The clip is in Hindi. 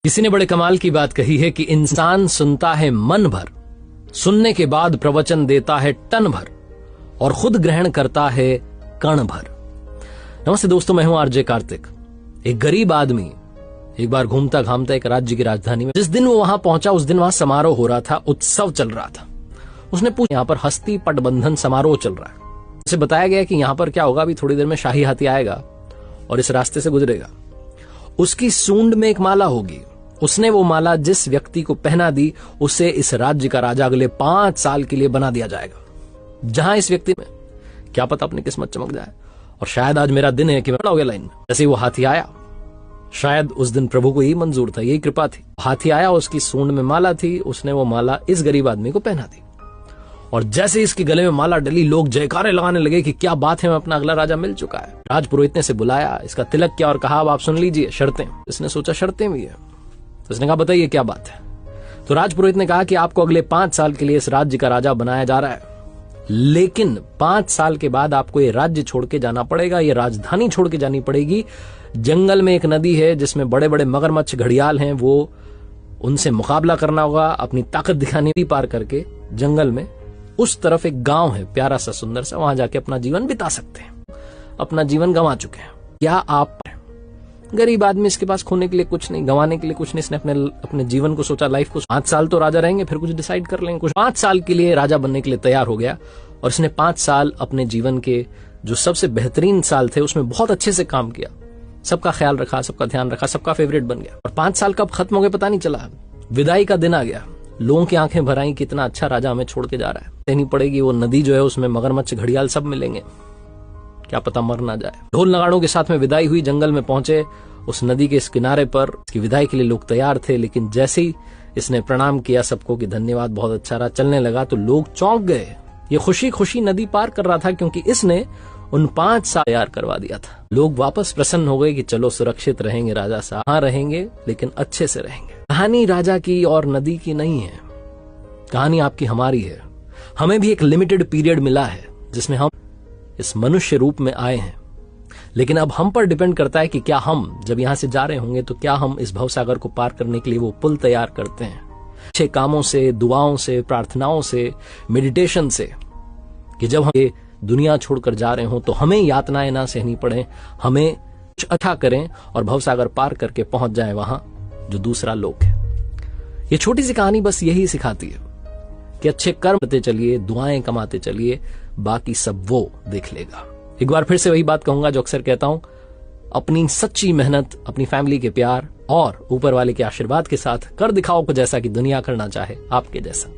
किसी ने बड़े कमाल की बात कही है कि इंसान सुनता है मन भर, सुनने के बाद प्रवचन देता है टन भर और खुद ग्रहण करता है कण भर। नमस्ते दोस्तों, मैं हूं आरजे कार्तिक। एक गरीब आदमी एक बार घूमता घामता एक राज्य की राजधानी में, जिस दिन वो वहां पहुंचा उस दिन वहां समारोह हो रहा था, उत्सव चल रहा था। उसने पूछा, यहां पर हस्ती पटबंधन समारोह चल रहा है। उसे बताया गया कि यहां पर क्या होगा, अभी थोड़ी देर में शाही हाथी आएगा और इस रास्ते से गुजरेगा। उसकी सूंड में एक माला होगी। उसने वो माला जिस व्यक्ति को पहना दी, उसे इस राज्य का राजा अगले 5 साल के लिए बना दिया जाएगा। जहां इस व्यक्ति में क्या पता अपनी किस्मत चमक जाए, और शायद आज मेरा दिन है कि मैं खड़ा हो गया लाइन में। जैसे ही वो हाथी आया, शायद उस दिन प्रभु को यही मंजूर था, यही कृपा थी। हाथी आया, उसकी सूंड में माला थी, उसने वो माला इस गरीब आदमी को पहना दी। और जैसे इसके गले में माला डली, लोग जयकारे लगाने लगे कि क्या बात है, मैं अपना अगला राजा मिल चुका है। राजपुरोहित ने से बुलाया, इसका तिलक किया और कहा, अब आप सुन लीजिए शर्तें। इसने सोचा शर्तें भी है, तो उसने कहा बताइए क्या बात है। तो राजपुरोहित ने कहा कि आपको अगले 5 साल के लिए इस राज्य का राजा बनाया जा रहा है, लेकिन 5 साल के बाद आपको ये राज्य छोड़ के जाना पड़ेगा, ये राजधानी छोड़ के जानी पड़ेगी। जंगल में एक नदी है जिसमें बड़े बड़े मगरमच्छ घड़ियाल हैं, वो उनसे मुकाबला करना होगा, अपनी ताकत दिखानी भी। पार करके जंगल में उस तरफ एक गांव है, प्यारा सा सुंदर सा, वहां जाके अपना जीवन बिता सकते हैं। अपना जीवन गंवा चुके हैं। क्या आप गरीब आदमी, इसके पास खोने के लिए कुछ नहीं, गंवाने के लिए कुछ नहीं। इसने अपने जीवन को सोचा, लाइफ को 5 साल तो राजा रहेंगे, फिर कुछ डिसाइड कर लेंगे। कुछ 5 साल के लिए राजा बनने के लिए तैयार हो गया, और इसने 5 साल अपने जीवन के जो सबसे बेहतरीन साल थे उसमें बहुत अच्छे से काम किया, सबका ख्याल रखा, सबका ध्यान रखा, सबका फेवरेट बन गया। और 5 साल कब खत्म हो गए पता नहीं चला। विदाई का दिन आ गया, लोगों की आंखें भर आई, कितना अच्छा राजा हमें छोड़ के जा रहा है। कहनी पड़ेगी, वो नदी जो है उसमें मगरमच्छ घड़ियाल सब मिलेंगे, क्या पता मर ना जाए। ढोल नगाड़ों के साथ में विदाई हुई, जंगल में पहुंचे। उस नदी के इस किनारे पर इसकी विदाई के लिए लोग तैयार थे, लेकिन जैसे ही इसने प्रणाम किया सबको कि धन्यवाद, बहुत अच्छा रहा, चलने लगा, तो लोग चौंक गए। ये खुशी खुशी नदी पार कर रहा था, क्योंकि इसने उन 5 साल तैयार करवा दिया था। लोग वापस प्रसन्न हो गए कि चलो सुरक्षित रहेंगे, राजा साहब हाँ रहेंगे, लेकिन अच्छे से रहेंगे। कहानी राजा की और नदी की नहीं है, कहानी आपकी हमारी है। हमें भी एक लिमिटेड पीरियड मिला है जिसमें हम इस मनुष्य रूप में आए हैं, लेकिन अब हम पर डिपेंड करता है कि क्या हम जब यहां से जा रहे होंगे तो क्या हम इस भवसागर को पार करने के लिए वो पुल तैयार करते हैं, अच्छे कामों से, दुआओं से, प्रार्थनाओं से, मेडिटेशन से, कि जब हम ये दुनिया छोड़कर जा रहे हों तो हमें यातनाएं ना सहनी पड़े, हमें कुछ अच्छा करें और भवसागर पार करके पहुंच जाए वहां जो दूसरा लोक है। ये छोटी सी कहानी बस यही सिखाती है कि अच्छे कर्म करते चलिए, दुआएं कमाते चलिए, बाकी सब वो देख लेगा। एक बार फिर से वही बात कहूंगा जो अक्सर कहता हूं, अपनी सच्ची मेहनत, अपनी फैमिली के प्यार और ऊपर वाले के आशीर्वाद के साथ कर दिखाओ कुछ ऐसा कि दुनिया करना चाहे आपके जैसा।